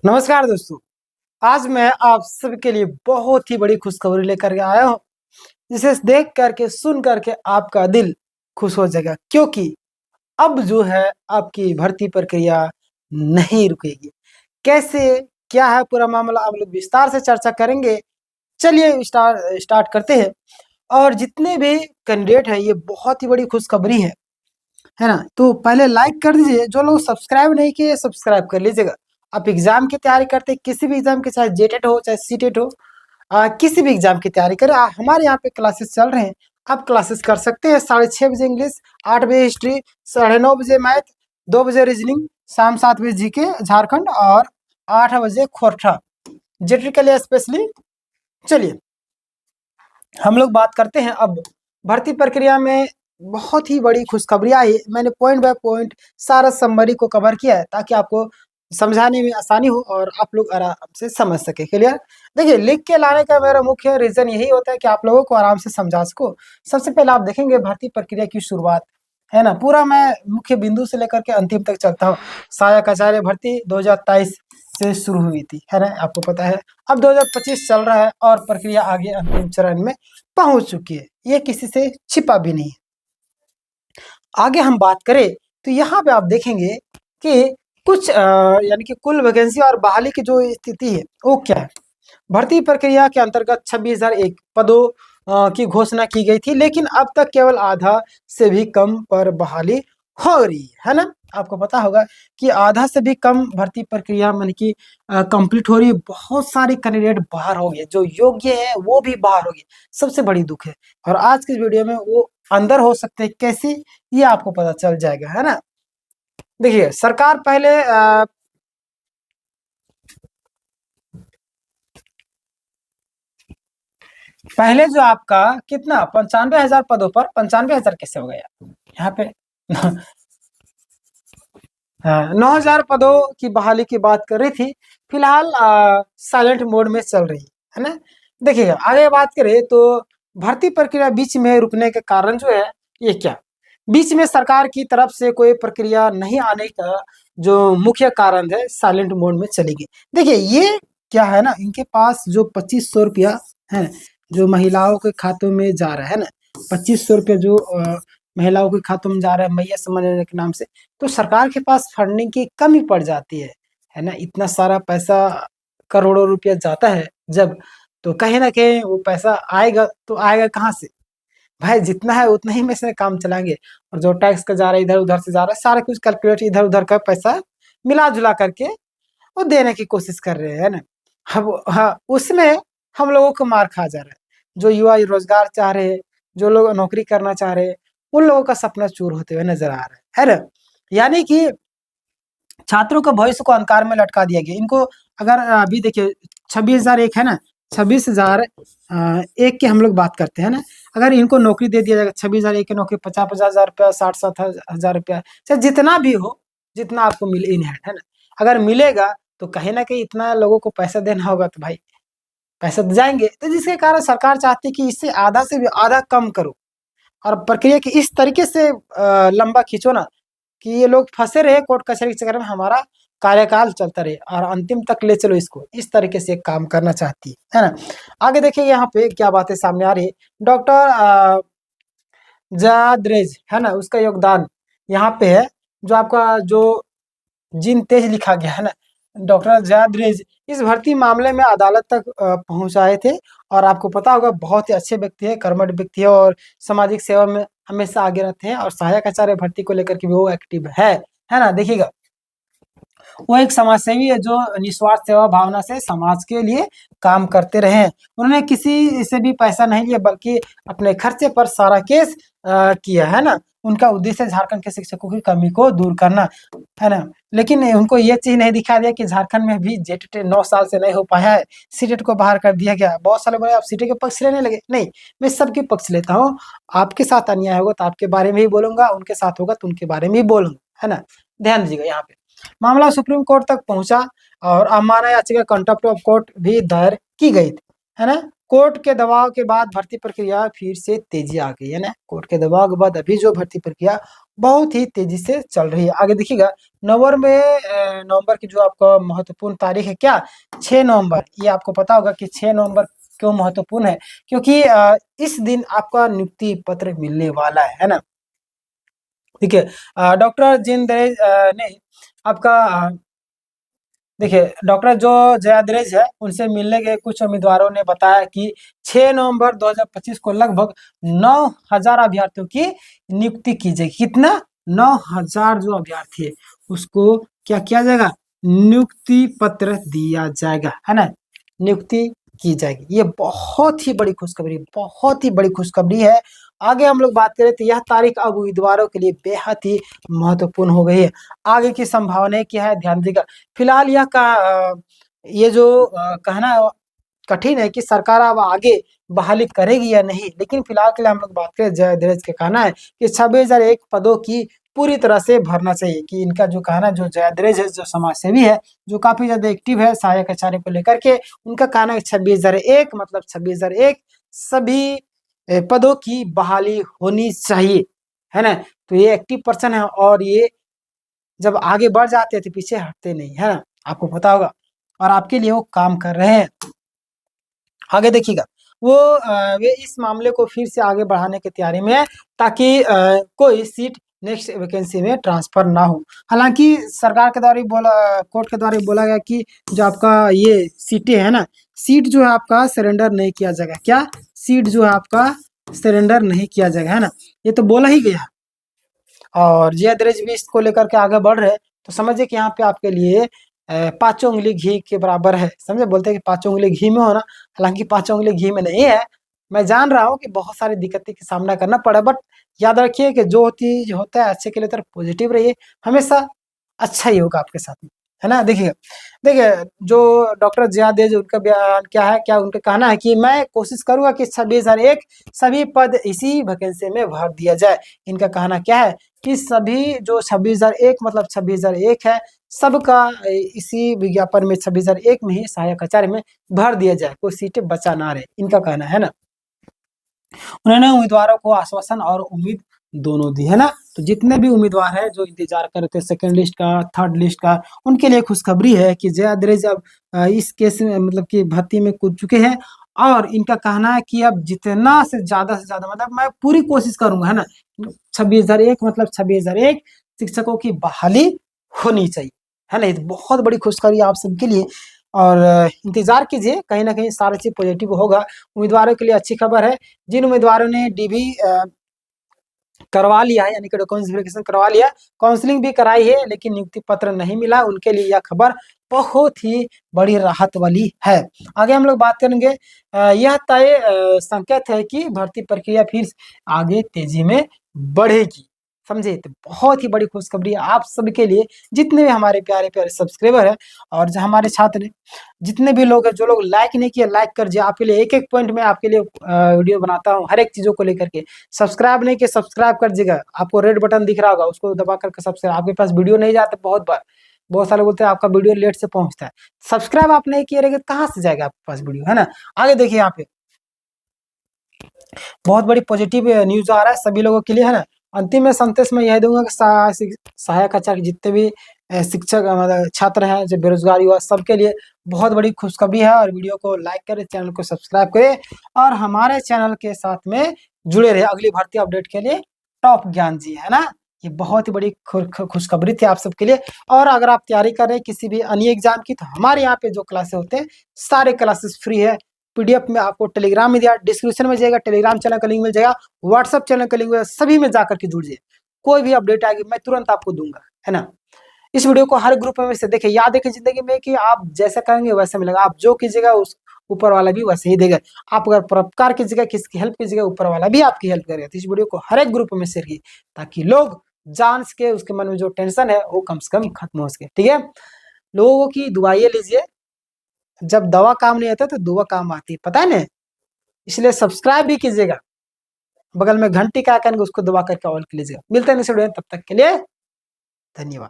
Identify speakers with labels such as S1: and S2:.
S1: नमस्कार दोस्तों। आज मैं आप सबके लिए बहुत ही बड़ी खुशखबरी लेकर के आया हूँ, जिसे देख करके सुन करके आपका दिल खुश हो जाएगा, क्योंकि अब जो है आपकी भर्ती प्रक्रिया नहीं रुकेगी। कैसे, क्या है पूरा मामला, आप लोग विस्तार से चर्चा करेंगे। चलिए स्टार्ट करते हैं। और जितने भी कैंडिडेट हैं, ये बहुत ही बड़ी खुशखबरी है ना? तो पहले लाइक कर दीजिए, जो लोग सब्सक्राइब नहीं किए सब्सक्राइब कर लीजिएगा। आप एग्जाम की तैयारी करते हैं, किसी भी एग्जाम की, चाहे जेटेट हो चाहे सीटेट हो, किसी भी एग्जाम की तैयारी करें, हमारे यहाँ पे क्लासेस चल रहे हैं। आप क्लासेस कर सकते हैं 6:30 बजे इंग्लिश, 8 बजे हिस्ट्री, 9:30 बजे मैथ, 2 बजे रीजनिंग, शाम 7 बजे जीके झारखंड और 8 बजे खोरठा जेटेट के लिए स्पेशली। चलिए हम लोग बात करते हैं अब भर्ती प्रक्रिया में। बहुत ही बड़ी खुशखबरी आई है। मैंने पॉइंट बाय पॉइंट सारा समरी को कवर किया है, ताकि आपको समझाने में आसानी हो और आप लोग आराम से समझ सके। क्लियर? देखिए, लिख के लाने का मेरा मुख्य रीजन यही होता है कि आप लोगों को आराम से समझा सको। सबसे पहले आप देखेंगे भर्ती प्रक्रिया की शुरुआत, है ना? पूरा मैं मुख्य बिंदु से लेकर के अंतिम तक चलता हूँ। सहायक आचार्य भर्ती 2023 से शुरू हुई थी, है ना? आपको पता है। अब 2025 चल रहा है और प्रक्रिया आगे अंतिम चरण में पहुंच चुकी है। ये किसी से छिपा भी नहीं है। आगे हम बात करें तो यहाँ पे आप देखेंगे कि कुछ यानी कि कुल वैकेंसी और बहाली की जो स्थिति है वो क्या है। भर्ती प्रक्रिया के अंतर्गत 26,001 पदों की घोषणा की गई थी, लेकिन अब तक केवल आधा से भी कम पर बहाली हो रही है ना? आपको पता होगा कि आधा से भी कम भर्ती प्रक्रिया माने कि कंप्लीट हो रही है। बहुत सारे कैंडिडेट बाहर हो गए, जो योग्य है वो भी बाहर हो गए। सबसे बड़ी दुख है। और आज की वीडियो में वो अंदर हो सकते हैं कैसे, ये आपको पता चल जाएगा, है ना? देखिए, सरकार पहले जो आपका कितना 95,000 पदों पर 95,000 कैसे हो गया यहाँ पे? 9,000 पदों की बहाली की बात कर रही थी। फिलहाल साइलेंट मोड में चल रही है ना? देखिए, आगे बात करें तो भर्ती प्रक्रिया बीच में रुकने के कारण जो है ये क्या, बीच में सरकार की तरफ से कोई प्रक्रिया नहीं आने का जो मुख्य कारण है, साइलेंट मोड में चली गई। देखिए, ये क्या है ना, इनके पास जो 2500 रुपया है, जो महिलाओं के खातों में जा रहा है ना, 2500 रुपया जो महिलाओं के खातों में जा रहा है मैया सम्मान योजना के नाम से, तो सरकार के पास फंडिंग की कमी पड़ जाती है ना? इतना सारा पैसा, करोड़ों रुपया जाता है जब, तो कहीं न कहीं वो पैसा आएगा तो आएगा कहाँ से? भाई जितना है उतना ही में से काम चलाएँगे, और जो टैक्स का जा रहा है, इधर-उधर से जा रहा है, सारा कुछ कैलकुलेट इधर-उधर का पैसा मिला-जुला करके वो देने की कोशिश कर रहे हैं, है ना? अब हाँ, उसमें हम लोगों को मार खा जा रहा है। जो युवा रोज़गार चाह रहे हैं, जो लोग नौकरी करना चाह रहे हैं, उन लोगों का सपना चूर होते हुए नज़र आ रहा है ना? यानी कि छात्रों का भविष्य को अंधकार में लटका दिया गया। इनको अगर अभी देखिए 26,001 है ना, 26,001 की हम लोग बात करते हैं ना, अगर इनको नौकरी दे दिया जाएगा, 26,001 की नौकरी, 50-50 हज़ार रुपया, 60-60 हज़ार रुपया, चाहे जितना भी हो, जितना आपको मिले इन हैंड, है ना? अगर मिलेगा तो कहीं न कहीं इतना लोगों को पैसा देना होगा, तो भाई पैसा तो जाएँगे। तो जिसके कारण सरकार चाहती है कि इससे आधा से भी आधा कम करो, और प्रक्रिया की इस तरीके से लंबा खींचो ना कि ये लोग फँसे रहे कोर्ट कचहरी के चक्कर में, हमारा कार्यकाल चलता रहे और अंतिम तक ले चलो इसको। इस तरीके से काम करना चाहती है ना? आगे देखिए यहाँ पे क्या बातें सामने आ रही है। डॉक्टर जाद्रेज, है ना? उसका योगदान यहाँ पे है। जो आपका जो जिन तेज लिखा गया है ना, डॉक्टर जाद्रेज इस भर्ती मामले में अदालत तक पहुँचाए थे, और आपको पता होगा बहुत ही अच्छे व्यक्ति है, कर्मठ व्यक्ति है, और सामाजिक सेवा में हमेशा आगे रहते हैं, और सहायक आचार्य भर्ती को लेकर के भी वो एक्टिव है ना? देखिएगा, वो एक समाजसेवी है जो निस्वार्थ सेवा भावना से समाज के लिए काम करते रहे हैं। उन्होंने किसी से भी पैसा नहीं लिया, बल्कि अपने खर्चे पर सारा केस किया, है ना? उनका उद्देश्य झारखंड के शिक्षकों की कमी को दूर करना, है ना? लेकिन उनको ये चीज़ नहीं दिखा दिया कि झारखंड में भी जेटेट 9 साल से नहीं हो पाया है, सीटेट को बाहर कर दिया गया। बहुत सारे बोले आप सीटेट के पक्ष लेने लगे, नहीं, मैं सबके पक्ष लेता हूँ। आपके साथ अन्याय होगा तो आपके बारे में ही बोलूँगा, उनके साथ होगा तो उनके बारे में ही बोलूँगा, है ना? ध्यान दीजिएगा यहाँ पे। मामला सुप्रीम कोर्ट तक पहुंचा और अवमानना याचिका कंटेम्प्ट ऑफ कोर्ट भी दायर की गई थी, है ना? कोर्ट के दबाव के बाद भर्ती प्रक्रिया फिर से तेजी आ गई है ना। कोर्ट के दबाव के बाद अभी जो भर्ती प्रक्रिया बहुत ही तेजी से चल रही है। आगे देखिएगा, नवंबर की जो आपका महत्वपूर्ण तारीख है क्या, 6 नवंबर। ये आपको पता होगा कि 6 नवंबर क्यों महत्वपूर्ण है, क्योंकि इस दिन आपका नियुक्ति पत्र मिलने वाला है ना। ठीक है, डॉक्टर जिंदरेज ने आपका देखिए, डॉक्टर जो जयाद्रेज है उनसे मिलने गए कुछ उम्मीदवारों ने बताया कि 6 नवंबर 2025 को लगभग 9,000 अभ्यर्थियों की नियुक्ति की जाएगी। कितना? 9,000 जो अभ्यर्थी है उसको क्या किया जाएगा, नियुक्ति पत्र दिया जाएगा, है ना, नियुक्ति की जाएगी। ये बहुत ही बड़ी खुशखबरी, बहुत ही बड़ी खुशखबरी है। आगे हम लोग बात करें तो यह तारीख अब उम्मीदवारों के लिए बेहद ही महत्वपूर्ण हो गई है। आगे की संभावनाएं क्या है, ध्यान दीजिएगा। फिलहाल ये जो कहना कठिन है कि सरकार अब आगे बहाली करेगी या नहीं, लेकिन फिलहाल के लिए हम लोग बात करें, जयाद्रेज का कहना है कि 26,001 पदों की पूरी तरह से भरना चाहिए। कि इनका जो कहना, जो जयाद्रेज है, जो समाज सेवी है, जो काफी ज्यादा एक्टिव है सहायक आचार्य को लेकर के, उनका कहना है 26,001 मतलब 26,001 सभी पदों की बहाली होनी चाहिए, है ना। तो ये एक्टिव पर्सन है और ये जब आगे बढ़ जाते हैं तो पीछे हटते नहीं, है ना, आपको पता होगा, और आपके लिए वो काम कर रहे हैं। आगे देखिएगा, वे इस मामले को फिर से आगे बढ़ाने की तैयारी में है, ताकि कोई सीट नेक्स्ट वैकेंसी में ट्रांसफर ना हो। हालांकि सरकार के द्वारा बोला, कोर्ट के द्वारा बोला गया कि जो आपका ये सीटें है ना, सीट जो है आपका सरेंडर नहीं किया जाएगा। क्या? सीट जो है आपका सरेंडर नहीं किया जाएगा, है ना, ये तो बोला ही गया। और जयाद्रेज भी इसको लेकर के आगे बढ़ रहे हैं, तो समझिए कि यहाँ पे आपके लिए पांचों उंगली घी के बराबर है। समझे, बोलते हैं कि पांचों उंगली घी में होना, हालांकि पांचों उंगली घी में नहीं है। मैं जान रहा हूँ कि बहुत सारी दिक्कतें का सामना करना पड़ा, बट याद रखिए कि जो होता है अच्छे के लिए, तरफ पॉजिटिव रहिए, हमेशा अच्छा ही होगा आपके साथ में, है ना। देखिए देखिए, जो डॉक्टर जयाद्रेज, उनका बयान क्या है, क्या उनका कहना है कि मैं कोशिश करूंगा कि 26,001 सभी पद इसी वैकेंसी में भर दिया जाए। इनका कहना क्या है कि सभी जो 26,001 मतलब 26,001 है, सबका इसी विज्ञापन में 26,001 में ही सहायक आचार्य में भर दिया जाए, कोई सीटें बचा ना रहे, इनका कहना है ना। उन्होंने उम्मीदवारों को आश्वासन और उम्मीद दोनों दी, है ना। तो जितने भी उम्मीदवार हैं जो इंतजार कर रहे थे सेकंड लिस्ट का, थर्ड लिस्ट का, उनके लिए खुशखबरी है कि जयाद्रेज अब इस केस में मतलब कि भर्ती में कूद चुके हैं। और इनका कहना है कि अब जितना से ज्यादा मतलब मैं पूरी कोशिश करूंगा, है ना, 26,001 मतलब 26,001 शिक्षकों की बहाली होनी चाहिए, है ना। ये तो बहुत बड़ी खुशखबरी आप सबके लिए। और इंतजार कीजिए, कहीं ना कहीं सारा चीज पॉजिटिव होगा। उम्मीदवारों के लिए अच्छी खबर है। जिन उम्मीदवारों ने डीबी करवा लिया है, यानी कि डॉक्यूमेंट्स वेरिफिकेशन करवा लिया, काउंसलिंग भी कराई है, लेकिन नियुक्ति पत्र नहीं मिला, उनके लिए यह खबर बहुत ही बड़ी राहत वाली है। आगे हम लोग बात करेंगे, यह तय संकेत है कि भर्ती प्रक्रिया फिर आगे तेजी में बढ़ेगी। समझे, तो बहुत ही बड़ी खुशखबरी है आप सबके लिए, जितने भी हमारे प्यारे प्यारे सब्सक्राइबर हैं और जो हमारे छात्र हैं, जितने भी लोग हैं, जो लोग लाइक नहीं किए लाइक कर दिए। आपके लिए एक एक पॉइंट में आपके लिए वीडियो बनाता हूँ, हर एक चीजों को लेकर के। सब्सक्राइब नहीं किए, सब्सक्राइब कर दीजिएगा, आपको रेड बटन दिख रहा होगा, उसको दबा करके सब्सक्राइब। आपके पास वीडियो नहीं जाते, बहुत बार बहुत सारे बोलते हैं आपका वीडियो लेट से पहुंचता है। सब्सक्राइब आप नहीं किए रहेंगे, कहाँ से जाएगा आपके पास वीडियो, है ना। आगे देखिए, यहाँ पे बहुत बड़ी पॉजिटिव न्यूज आ रहा है सभी लोगों के लिए, है ना। अंतिम में संदेश में यह दूंगा कि सहायक आचार्य जितने भी शिक्षक मतलब छात्र हैं, जो बेरोजगार युवा, सबके लिए बहुत बड़ी खुशखबरी है। और वीडियो को लाइक करें, चैनल को सब्सक्राइब करें और हमारे चैनल के साथ में जुड़े रहे अगली भर्ती अपडेट के लिए। टॉप ज्ञान जी, है ना। ये बहुत ही बड़ी खुशखबरी थी आप सबके लिए। और अगर आप तैयारी कर रहे हैं किसी भी अन्य एग्जाम की, तो हमारे यहाँ पे जो क्लासेस होते हैं, सारे क्लासेस फ्री है। पीडीएफ में आपको टेलीग्राम में दिया, डिस्क्रिप्शन में जाएगा, टेलीग्राम चैनल का लिंक मिल जाएगा, व्हाट्सएप चैनल का लिंक, सभी में जाकर के जुड़ जाइए। कोई भी अपडेट आएगी मैं तुरंत आपको दूंगा, है ना। इस वीडियो को हर ग्रुप में से देखें। याद है कि जिंदगी में कि आप जैसा करेंगे वैसे मिलेगा, आप जो कीजिएगा उस ऊपर वाला भी वैसे ही देगा। आप अगर परोपकार कीजिएगा, किसकी हेल्प कीजिएगा, ऊपर वाला भी आपकी हेल्प करेगा। तो इस वीडियो को हर एक ग्रुप में शेयर कीजिए, ताकि लोग जान सके, उसके मन में जो टेंशन है वो कम से कम खत्म हो सके। ठीक है, लोगों की दुआएं लीजिए, जब दवा काम नहीं आता तो दुआ काम आती है, पता है ना। इसलिए सब्सक्राइब भी कीजिएगा, बगल में घंटी का आइकन उसको दबा करके ऑल कीजिएगा। मिलते हैं नेक्स्ट वीडियो में, तब तक के लिए धन्यवाद।